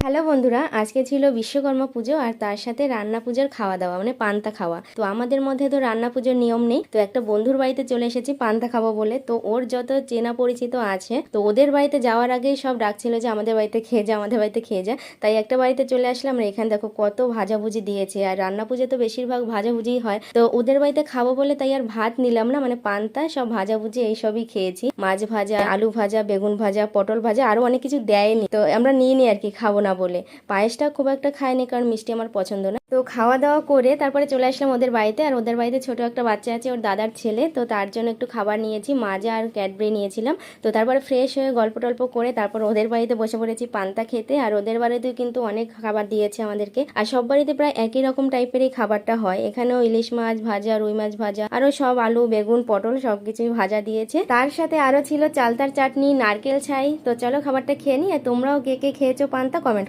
Hello বন্ধুরা, আজকে ছিল বিশ্বকর্মা পুজো আর তার সাথে রান্না পুজোর খাওয়া দাওয়া মানে পান্তা খাওয়া। তো আমাদের মধ্যে তো রান্না পুজোর নিয়ম নেই, তো একটা বন্ধুর বাড়িতে চলে এসেছি পান্তা খাবো বলে। তো ওর যত চেনা পরিচিত আছে, তো ওদের বাড়িতে যাওয়ার আগেই সব ডাকছিল যে আমাদের বাড়িতে খেয়ে যা, আমাদের বাড়িতে খেয়ে যা। তাই একটা বাড়িতে চলে আসলাম। আর এখানে দেখো কত ভাজাভুজি দিয়েছে, আর রান্না পুজো তো বেশিরভাগ ভাজাভুজিই হয়। তো ওদের বাড়িতে খাবো বলে তাই আর ভাত নিলাম না, মানে পান্তা সব ভাজাভুজি এইসবই খেয়েছি। মাছ ভাজা, আলু ভাজা, বেগুন ভাজা, পটল ভাজা, আরো অনেক কিছু দেয়নি, তো আমরা নিয়ে নিই আর কি, খাবো না বলে। পায়েসটা খুব একটা খাইনি কারণ মিষ্টি আমার পছন্দ না। তো খাওয়া দাওয়া করে তারপরে চলে আসলাম ওদের বাড়িতে। আর ওদের বাড়িতে ছোট একটা বাচ্চা আছে, ওর দাদার ছেলে, তো তার জন্য একটু খাবার নিয়েছি, মাজা আর ক্যাডবেরি নিয়েছিলাম। তো তারপরে ফ্রেশ হয়ে গল্প টল্প করে তারপর ওদের বাড়িতে বসে পড়েছি পান্তা খেতে। আর ওদের বাড়িতেও কিন্তু অনেক খাবার দিয়েছে আমাদেরকে, আর সব বাড়িতে প্রায় একই রকম টাইপেরই খাবারটা হয়। এখানেও ইলিশ মাছ ভাজা, রুই মাছ ভাজা, আরো সব আলু বেগুন পটল সবকিছুই ভাজা দিয়েছে। তার সাথে আরো ছিল চালতার চাটনি, নারকেল ছাই। তো চলো খাবারটা খেয়ে নিই, আর তোমরাও কে কে খেয়েছো পান্তা কমেন্ট